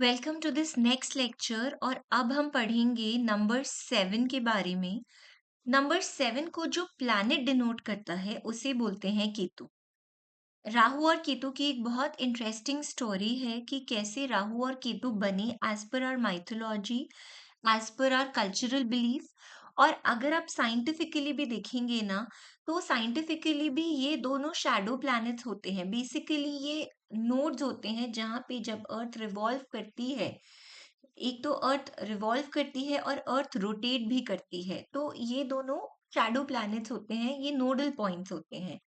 Welcome to this next lecture और अब हम पढ़ेंगे नंबर 7 के बारे में। नंबर 7 को जो प्लैनेट डिनोट करता है उसे बोलते हैं केतु। राहु और केतु की एक बहुत इंटरेस्टिंग स्टोरी है कि कैसे राहु और केतु बने as per our mythology, as per our cultural belief. और अगर आप साइंटिफिकली भी देखेंगे ना, तो साइंटिफिकली भी ये दोनों शैडो प्लैनेट्स होते हैं। बेसिकली ये नोड्स होते हैं जहाँ पे जब अर्थ रिवॉल्व करती है, एक तो अर्थ रिवॉल्व करती है और अर्थ रोटेट भी करती है, तो ये दोनों शैडो प्लैनेट्स होते हैं, ये नोडल पॉइंट्स होते हैं।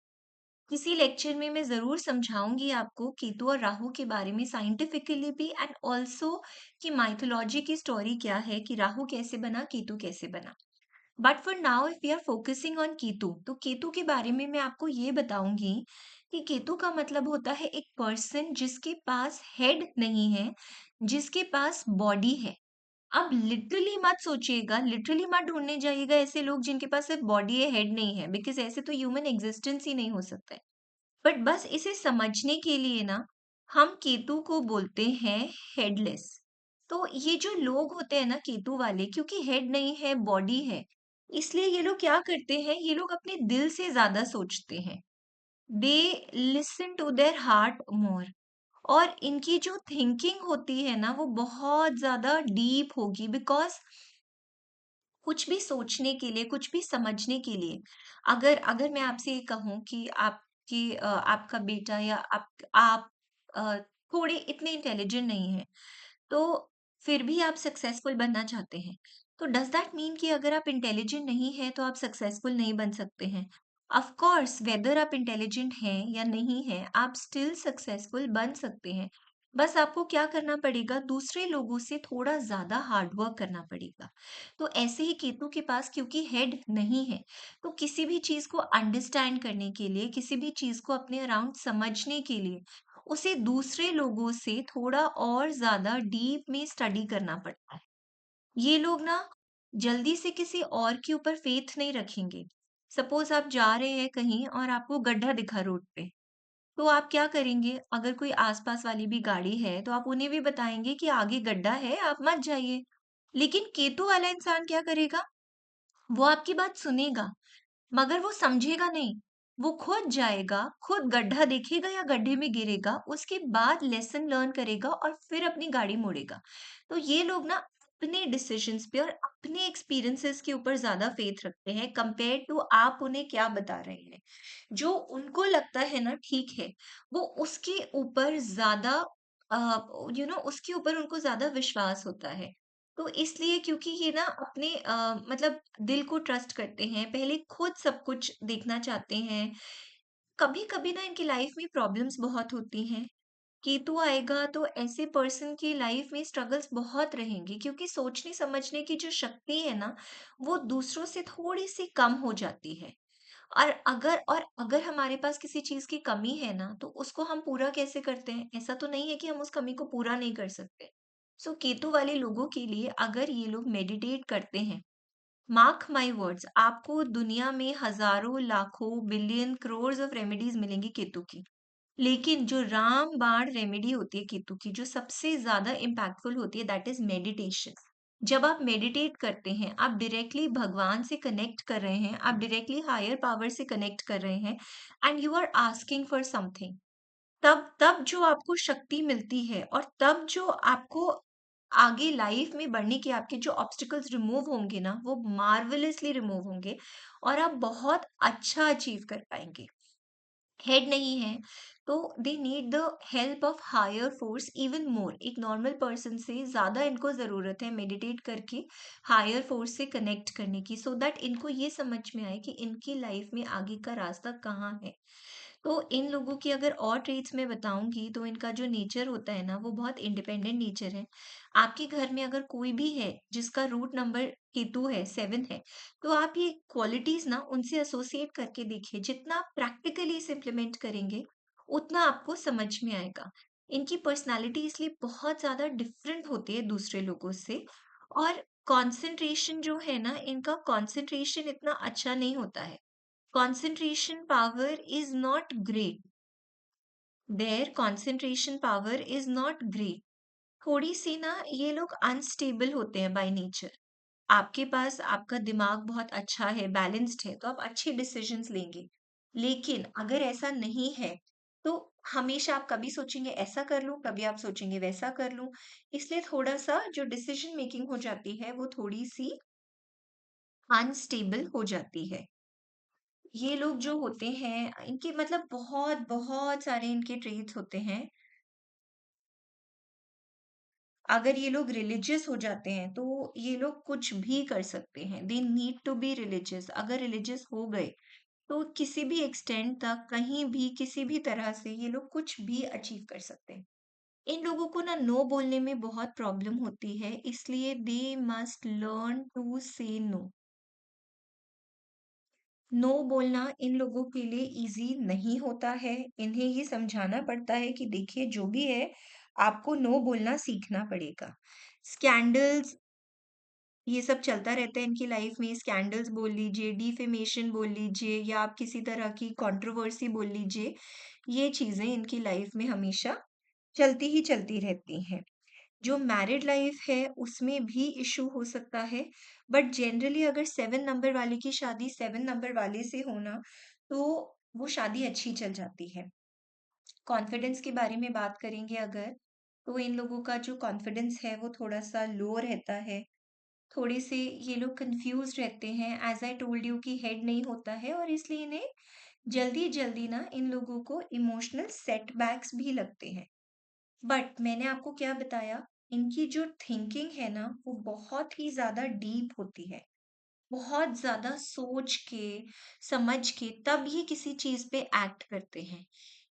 किसी लेक्चर में मैं ज़रूर समझाऊँगी आपको केतु और राहु के बारे में साइंटिफिकली भी एंड ऑल्सो कि माइथोलॉजी की स्टोरी क्या है, कि राहु कैसे बना, केतु कैसे बना। But for now if we are focusing on Ketu, तो केतु के बारे में मैं आपको ये बताऊंगी कि केतु का मतलब होता है एक पर्सन जिसके पास हेड नहीं है, जिसके पास बॉडी है। अब लिटरली मत सोचिएगा, लिटरली मत ढूंढने जाइएगा ऐसे लोग जिनके पास सिर्फ बॉडी है, हेड नहीं है, बिकॉज ऐसे तो ह्यूमन एग्जिस्टेंस ही नहीं हो सकता है। बट बस इसे समझने के लिए ना, हम केतु को बोलते हैं हेडलेस। तो ये जो लोग होते हैं ना केतु वाले, क्योंकि हेड नहीं है, बॉडी है, इसलिए ये लोग क्या करते हैं, ये लोग अपने दिल से ज्यादा सोचते हैं। They listen to their heart more. और इनकी जो थिंकिंग होती है ना, वो बहुत ज्यादा डीप होगी, बिकॉज कुछ भी सोचने के लिए, कुछ भी समझने के लिए, अगर अगर मैं आपसे ये कहूँ कि आपका बेटा या आप अ, थोड़े इतने इंटेलिजेंट नहीं हैं, तो फिर भी आप सक्सेसफुल बनना चाहते हैं, तो डज़ दैट मीन कि अगर आप इंटेलिजेंट नहीं हैं, तो आप सक्सेसफुल नहीं बन सकते हैं? ऑफ कोर्स, वेदर आप इंटेलिजेंट हैं या नहीं हैं, आप स्टिल सक्सेसफुल बन सकते हैं। बस आपको क्या करना पड़ेगा, दूसरे लोगों से थोड़ा ज़्यादा हार्ड वर्क करना पड़ेगा। तो ऐसे ही केतु के पास क्योंकि हेड नहीं है, तो किसी भी चीज़ को अंडरस्टैंड करने के लिए, किसी भी चीज़ को अपने अराउंड समझने के लिए, उसे दूसरे लोगों से थोड़ा और ज़्यादा डीप में स्टडी करना पड़ता है। ये लोग ना जल्दी से किसी और के ऊपर फेथ नहीं रखेंगे। सपोज़ आप जा रहे हैं कहीं और आपको गड्ढा दिखा रोड पे, तो आप क्या करेंगे? अगर कोई आस-पास वाली भी गाड़ी है, तो आप उन्हें भी बताएँगे कि आगे गड्ढा है, आप मत जाइए। लेकिन केतु वाला इंसान क्या करेगा? वो आपकी बात सुनेगा, मगर वो समझेगा नहीं। वो खुद जाएगा, खुद गड्ढा देखेगा या गड्ढे में गिरेगा, उसके बाद लेसन लर्न करेगा और फिर अपनी गाड़ी मोड़ेगा। तो ये लोग ना अपने डिसीजंस पे और अपने एक्सपीरियंसेस के ऊपर ज़्यादा फेथ रखते हैं कंपेयर टू आप उन्हें क्या बता रहे हैं। जो उनको लगता है ना ठीक है, वो उसके ऊपर ज़्यादा उसके ऊपर उनको ज़्यादा विश्वास होता है। तो इसलिए क्योंकि ये ना अपने मतलब दिल को ट्रस्ट करते हैं, पहले खुद सब कुछ देखना चाहते हैं। कभी-कभी ना इनकी लाइफ में प्रॉब्लम्स बहुत होती हैं। केतु आएगा तो ऐसे पर्सन की लाइफ में स्ट्रगल्स बहुत रहेंगी, क्योंकि सोचने समझने की जो शक्ति है ना, वो दूसरों से थोड़ी-सी कम हो जाती है। और अगर हमारे पास किसी चीज़ की कमी है ना, तो उसको हम पूरा कैसे करते हैं? ऐसा तो नहीं है कि हम उस कमी को पूरा नहीं कर सकते। सो केतु वाले लोगों के लिए अगर ये लोग मेडिटेट करते हैं, मार्क माय वर्ड्स, आपको दुनिया में हज़ारों, लाखों, बिलियन, करोड़्स ऑफ रेमेडीज़ मिलेंगी केतु की। लेकिन जो रामबाण रेमेडी होती है केतु की, जो सबसे ज़्यादा इम्पैक्टफुल होती है, दैट इज़ मेडिटेशन। जब आप मेडिटेट करते हैं, आप डायरेक्टली भगवान से कनेक्ट कर रहे हैं, आप डायरेक्टली हायर पावर से कनेक्ट कर रहे हैं and you are asking for something. तब तब जो आपको शक्ति मिलती है और तब जो आपको आगे लाइफ में बढ़ने के आपके जो ऑब्स्टिकल्स रिमूव होंगे ना, वो मार्वेलसली रिमूव होंगे और आप बहुत अच्छा अचीव कर पाएँगे। हेड नहीं है, तो they need the help of higher force even more. एक नॉर्मल पर्सन से ज़्यादा इनको ज़रूरत है मेडिटेट करके हायर फोर्स से कनेक्ट करने की, सो दैट इनको ये समझ में आए कि इनकी लाइफ में आगे का रास्ता कहाँ है। तो इन लोगों की अगर और ट्रेट्स मैं बताऊंगी, तो इनका जो नेचर होता है ना, वो बहुत इंडिपेंडेंट नेचर है। आपके घर में अगर कोई भी है जिसका रूट नंबर केतु है, 7 है, तो आप ये क्वालिटीज ना उनसे एसोसिएट करके देखिए। जितना आप प्रैक्टिकली इसे इम्प्लीमेंट करेंगे, उतना आपको समझ में आएगा। इनकी पर्सनालिटी इसलिए बहुत ज्यादा डिफरेंट होती है दूसरे लोगों से। और कंसंट्रेशन जो है ना, इनका कंसंट्रेशन इतना अच्छा नहीं होता है। concentration power is not great. Their concentration power is not great. थोड़ी-सी ना ये लोग अनस्टेबल होते हैं बाय नेचर। आपके पास आपका दिमाग बहुत अच्छा है, बैलेंस्ड है, तो आप अच्छे डिसीजंस लेंगे। लेकिन अगर ऐसा नहीं है, तो हमेशा आप कभी सोचेंगे ऐसा कर लूँ, कभी आप सोचेंगे वैसा कर लूँ। इसलिए थोड़ा-सा जो डिसीजन मेकिंग हो जाती है, वो थोड़ी-सी अनस्टेबल हो जाती है। ये लोग जो होते हैं, इनके मतलब बहुत सारे इनके ट्रेट्स होते हैं। अगर ये लोग रिलीजियस हो जाते हैं, तो ये लोग कुछ भी कर सकते हैं। They need to be religious. अगर रिलीजियस हो गए, तो किसी भी एक्सटेंट तक, कहीं भी, किसी भी तरह से ये लोग कुछ भी अचीव कर सकते हैं। इन लोगों को ना नो बोलने में बहुत प्रॉब्लम होती है, इसलिए दे मस्ट लर्न टू से नो। नो बोलना इन लोगों के लिए इजी नहीं होता है। इन्हें ये समझाना पड़ता है कि देखिए जो भी है, आपको नो बोलना सीखना पड़ेगा। स्कैंडल्स ये सब चलता रहता है इनकी लाइफ में। स्कैंडल्स बोल लीजिए, डिफेमेशन बोल लीजिए, या आप किसी तरह की कंट्रोवर्सी बोल लीजिए। ये चीजें इनकी लाइफ में हमेशा चलती ही चलती रहती हैं। जो मैरिड लाइफ है उसमें भी इशू हो सकता है, बट जनरली अगर 7 नंबर वाले की शादी 7 नंबर वाले से होना, तो वो शादी अच्छी चल जाती है। कॉन्फिडेंस के बारे में बात करेंगे अगर, तो इन लोगों का जो कॉन्फिडेंस है वो थोड़ा सा लो रहता है। थोड़े से ये लोग कंफ्यूज रहते हैं, एज आई टोल्ड यू कि हेड नहीं होता है, और इसलिए इन्हें जल्दी जल्दी ना इन लोगों को इमोशनल सेटबैक्स भी लगते हैं। बट मैंने आपको क्या बताया, इनकी जो थिंकिंग है ना वो बहुत ही ज्यादा डीप होती है। बहुत ज्यादा सोच के, समझ के तब ये किसी चीज पे एक्ट करते हैं।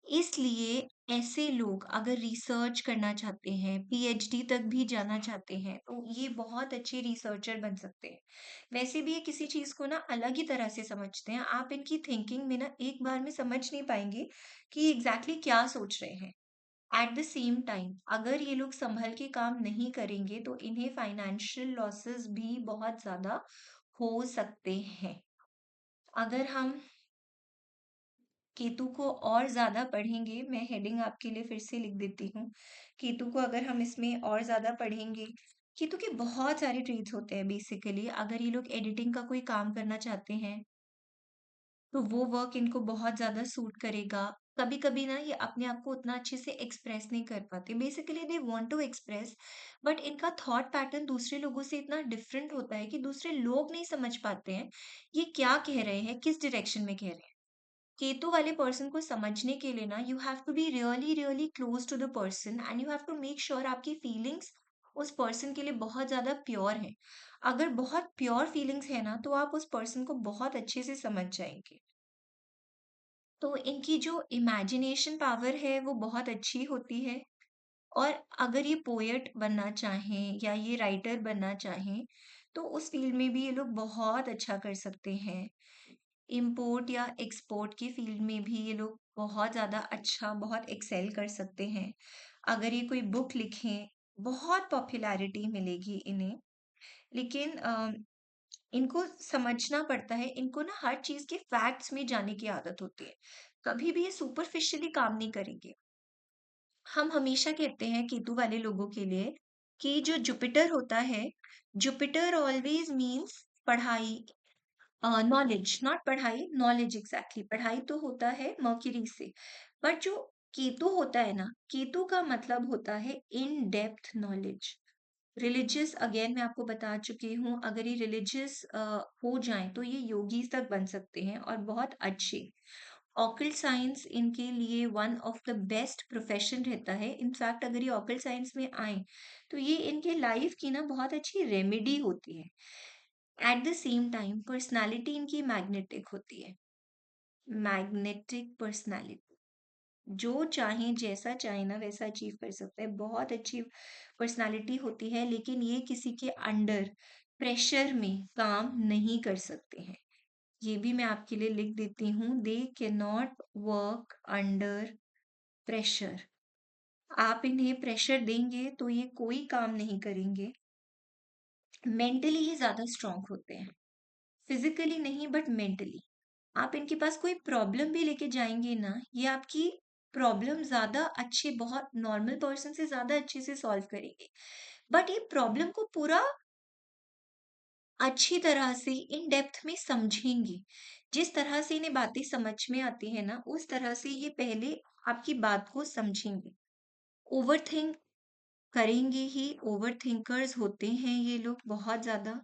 इसलिए ऐसे लोग अगर रिसर्च करना चाहते हैं, पीएचडी तक भी जाना चाहते हैं, तो ये बहुत अच्छे रिसर्चर बन सकते हैं। वैसे भी ये किसी चीज को ना अलग ही तरह से समझते हैं। आप इनकी थिंकिंग में ना एक बार में समझ नहीं पाएंगे कि एग्जैक्टली क्या सोच रहे हैं। एट द सेम टाइम अगर ये लोग संभल के काम नहीं करेंगे, तो इन्हें फाइनेंशियल लॉसेस भी बहुत ज्यादा हो सकते हैं। अगर हम केतु को और ज़्यादा पढ़ेंगे, मैं हेडिंग आपके लिए फिर से लिख देती हूँ। केतु को अगर हम इसमें और ज़्यादा पढ़ेंगे, केतु के बहुत सारे ट्रेड्स होते हैं बेसिकली। अगर ये लोग एडिटिंग का कोई काम करना चाहते हैं, तो वो वर्क इनको बहुत ज़्यादा सूट करेगा। कभी-कभी ना ये अपने आप को उतना अच्छे से एक्सप्रेस नहीं कर पाते। Basically they want to express, but इनका थॉट पैटर्न दूसरे लोगों से इतना डिफरेंट होता है कि दूसरे लोग नहीं समझ पाते हैं, ये क्या कह रहे हैं, किस डायरेक्शन में कह रहे हैं। केतु वाले पर्सन को समझने के लिए ना you have to be really really close to the person, and you have to make sure आपकी फीलिंग्स उस पर्सन के लिए बहुत ज्यादा प्योर है। अगर बहुत प्योर फीलिंग्स है ना, तो आप उस पर्सन को बहुत अच्छे से समझ जाएंगे। तो इनकी जो इमेजिनेशन पावर है वो बहुत अच्छी होती है। और अगर ये पोएट बनना चाहें या ये राइटर बनना चाहें, तो उस फील्ड में भी ये लोग बहुत अच्छा कर सकते हैं। इम्पोर्ट या एक्सपोर्ट की फील्ड में भी ये लोग बहुत ज़्यादा अच्छा, बहुत एक्सेल कर सकते हैं। अगर ये कोई बुक लिखें, बहुत पॉपुलैरिटी मिलेगी इन्हें। लेकिन इनको समझना पड़ता है, इनको ना हर चीज़ के फैक्ट्स में जाने की आदत होती है। कभी भी ये सुपरफिशियली काम नहीं करेंगे। हम हमेशा कहते हैं केतु वाले लोगों के लिए कि जो जुपिटर होता है, जुपिटर ऑलवेज मीन्स पढ़ाई, नॉलेज, नॉट पढ़ाई, नॉलेज एग्जैक्टली। पढ़ाई तो होता है मर्क्यूरी से, बट जो केतु होता है ना, केतु का मतलब होता है in depth knowledge. Religious, again मैं आपको बता चुकी हूँ, अगर ये रिलीजियस हो जाएं तो ये योगी तक बन सकते हैं और बहुत अच्छे। ऑकल्ट साइंस इनके लिए one of the best profession रहता है। इनफैक्ट अगर ये ऑकल्ट साइंस में आए, तो ये इनके लाइफ की ना बहुत अच्छी रेमेडी होती है। At the same time personality इनकी मैग्नेटिक होती है। मैग्नेटिक पर्सनालिटी, जो चाहे जैसा चाहे ना वैसा अचीव कर सकता है। बहुत अच्छी पर्सनालिटी होती है, लेकिन ये किसी के अंडर प्रेशर में काम नहीं कर सकते हैं। ये भी मैं आपके लिए लिख देती हूँ, they can not work under pressure. आप इन्हें प्रेशर देंगे तो ये कोई काम नहीं करेंगे। मेंटली ये ज्यादा स्ट्रांग होते हैं, फिजिकली नहीं बट मेंटली। आप इनके पास कोई प्रॉब्लम भी लेके जाएंगे ना, ये आपकी प्रॉब्लम ज़्यादा अच्छे बहुत नॉर्मल पर्सन से ज़्यादा अच्छे से सॉल्व करेंगे। बट ये प्रॉब्लम को पूरा अच्छी तरह से इन डेप्थ में समझेंगे। जिस तरह से इन्हें बातें समझ में आती है ना, उस तरह से ये पहले आपकी बात को समझेंगे। ओवरथिंक करेंगे ही, ओवरथिंकर्स होते हैं ये लोग बहुत ज़्यादा।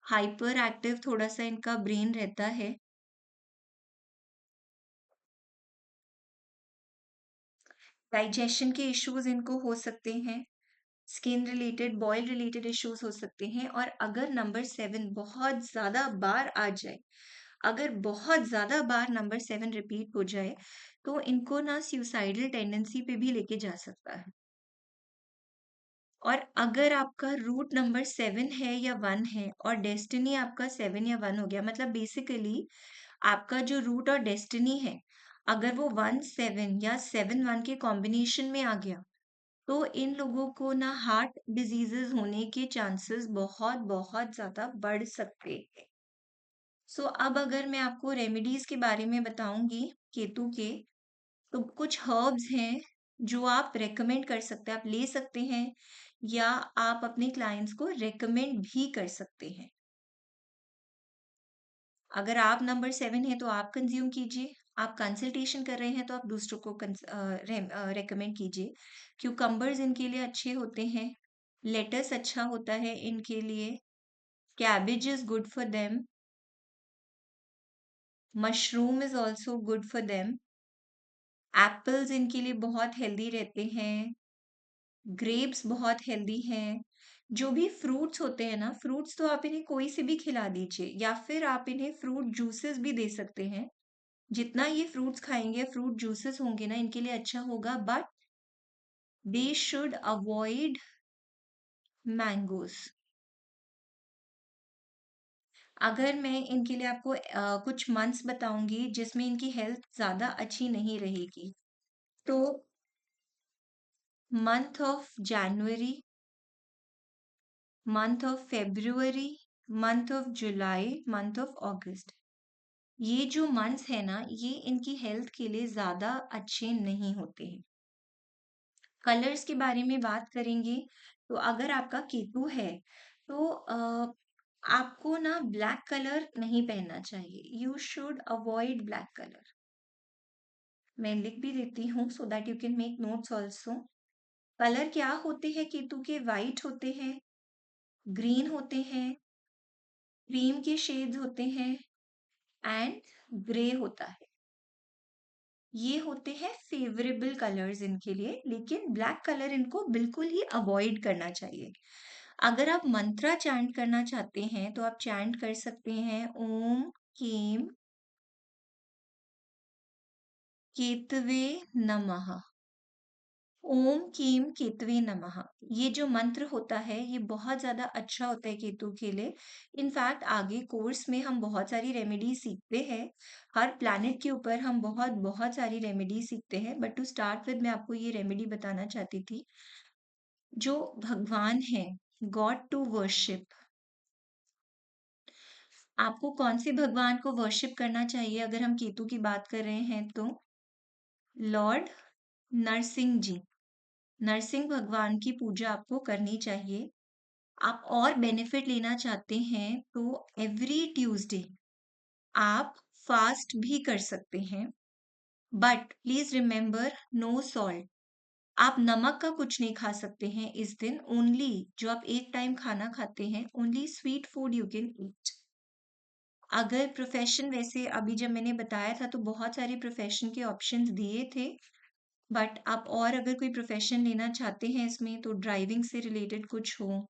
हाइपर एक्टिव थोड़ा-सा इनका ब्रेन रहता है। डाइजेशन के इश्यूज़ इनको हो सकते हैं। Skin related, boil related issues हो सकते हैं और अगर नंबर 7 बहुत ज़्यादा बार आ जाए, अगर बहुत ज़्यादा बार नंबर 7 रिपीट हो जाए, तो इनको ना सुसाइडल टेंडेंसी पे भी लेके जा सकता है। और अगर आपका रूट नंबर 7 है या 1 है और डेस्टिनी आपका 7 या 1 हो गया, मतलब बेसिकली आपका जो रूट और डेस्टिनी है, अगर वो 1-7 या 7-1 के कॉम्बिनेशन में आ गया, तो इन लोगों को ना हार्ट डिजीजेस होने के चांसेस बहुत बहुत ज्यादा बढ़ सकते हैं। सो अब अगर मैं आपको रेमेडीज के बारे में बताऊंगी केतु के, तो कुछ हर्ब्स हैं जो आप रेकमेंड कर सकते हैं, आप ले सकते हैं या आप अपने क्लाइंट्स को रेकमेंड भी कर सकते हैं। अगर आप नंबर 7 है तो आप कंज्यूम कीजिए, आप कंसल्टेशन कर रहे हैं तो आप दूसरों को रेकमेंड कीजिए। क्यूकम्बर्स इनके लिए अच्छे होते हैं, लेटस अच्छा होता है इनके लिए, cabbage is good for them, mushroom is also good for them, apples इनके लिए बहुत हेल्दी रहते हैं, ग्रेप्स बहुत हेल्दी हैं। जो भी फ्रूट्स होते हैं ना, फ्रूट्स तो आप इन्हें कोई से भी खिला दीजिए या फिर आप इन्हें फ्रूट जूसेस भी दे सकते हैं। जितना ये फ्रूट्स खाएंगे, फ्रूट जूसेस होंगे ना, इनके लिए अच्छा होगा, but they should avoid mangoes. अगर मैं इनके लिए आपको कुछ मंथ्स बताऊंगी जिसमें इनकी हेल्थ ज्यादा अच्छी नहीं रहेगी, तो month of January, month of February, month of July, month of अगस्त, ये जो मंथ्स है ना, ये इनकी हेल्थ के लिए ज्यादा अच्छे नहीं होते हैं। कलर्स के बारे में बात करेंगे, तो अगर आपका केतु है तो आपको ना ब्लैक कलर नहीं पहनना चाहिए। You should avoid black colour. मैं लिख भी देती हूँ so that you can make notes also. Colour क्या होते हैं केतु के? वाइट होते हैं, ग्रीन होते हैं, क्रीम के शेड्स होते हैं एंड ग्रे होता है। ये होते हैं फेवरेबल कलर्स इनके लिए, लेकिन ब्लैक कलर इनको बिल्कुल ही अवॉइड करना चाहिए। अगर आप मंत्रा चैंट करना चाहते हैं तो आप चैंट कर सकते हैं ओम कीम केतवे नमः। ओम कीम केतवे नमः, ये जो मंत्र होता है ये बहुत ज्यादा अच्छा होता है केतु के लिए। इनफैक्ट आगे कोर्स में हम बहुत सारी रेमेडी सीखते हैं, हर प्लैनेट के ऊपर हम बहुत बहुत सारी रेमेडी सीखते हैं, बट टू स्टार्ट विद मैं आपको ये रेमेडी बताना चाहती थी। जो भगवान है, गॉड टू वर्शिप, आपको कौन से भगवान को वर्शिप करना चाहिए अगर हम केतु की बात कर रहे हैं तो? लॉर्ड नरसिंह जी, नरसिंह भगवान की पूजा आपको करनी चाहिए। आप और बेनिफिट लेना चाहते हैं तो एवरी ट्यूसडे आप फास्ट भी कर सकते हैं, but please remember no salt. आप नमक का कुछ नहीं खा सकते हैं इस दिन, ओनली जो आप एक टाइम खाना खाते हैं, only sweet food you can eat. अगर प्रोफेशन, वैसे अभी जब मैंने बताया था तो बहुत सारे प्रोफेशन के ऑप्शंस दिए थे, बट आप और अगर कोई प्रोफेशन लेना चाहते हैं इसमें तो ड्राइविंग से रिलेटेड कुछ हो,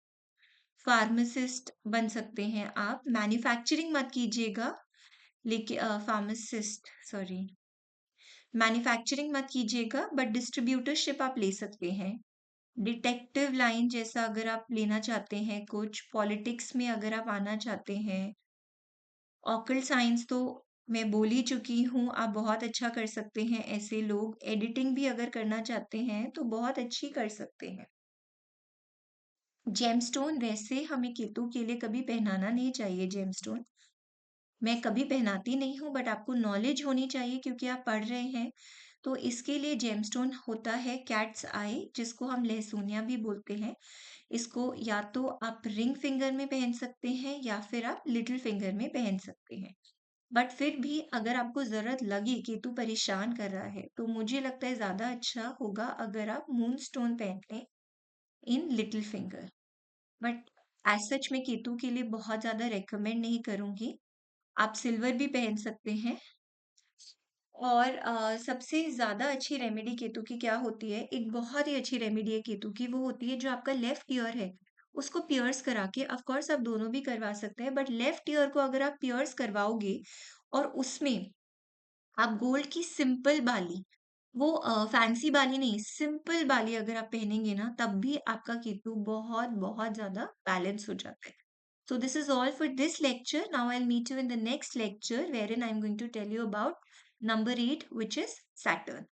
फार्मासिस्ट बन सकते हैं आप। मैन्युफैक्चरिंग मत कीजिएगा, लेकिन फार्मासिस्ट, सॉरी, मैन्युफैक्चरिंग मत कीजिएगा, बट डिस्ट्रीब्यूटरशिप आप ले सकते हैं। डिटेक्टिव लाइन जैसा अगर आप लेना चाहते हैं, कुछ पॉलिटिक्स में अगर आप आना चाहते हैं, ऑकल्ट साइंस तो मैं बोल ही चुकी हूँ, आप बहुत अच्छा कर सकते हैं। ऐसे लोग एडिटिंग भी अगर करना चाहते हैं तो बहुत अच्छी कर सकते हैं। जेमस्टोन वैसे हमें केतु के लिए कभी पहनाना नहीं चाहिए। जेमस्टोन मैं कभी पहनाती नहीं हूँ, बट आपको नॉलेज होनी चाहिए क्योंकि आप पढ़ रहे हैं। तो इसके लिए जेमस्टोन होता है कैट्स आई, जिसको हम लहसुनिया भी बोलते हैं। इसको या तो आप रिंग फिंगर में पहन सकते हैं या फिर आप लिटिल फिंगर में पहन सकते हैं। बट फिर भी अगर आपको ज़रूरत लगे, केतु परेशान कर रहा है, तो मुझे लगता है ज़्यादा अच्छा होगा अगर आप मूनस्टोन पहन लें in little finger. But as such मैं केतु के लिए बहुत ज़्यादा रिकमेंड नहीं करूँगी। आप सिल्वर भी पहन सकते हैं। और सबसे ज़्यादा अच्छी रेमेडी केतु की क्या होती है? एक बहुत ही अच्छी रेमेडी है केतु की, वो होती है जो आपका लेफ्ट ईयर है, उसको पियर्स करा के, ऑफ कोर्स आप दोनों भी करवा सकते हैं, बट लेफ्ट ईयर को अगर आप पियर्स करवाओगे और उसमें आप गोल्ड की सिंपल बाली, वो फैंसी बाली नहीं, सिंपल बाली अगर आप पहनेंगे ना, तब भी आपका केतु बहुत बहुत ज्यादा बैलेंस हो जाता है। So this is all for this lecture. Now I'll meet you in the next lecture wherein I'm going to tell you about number 8, which is Saturn.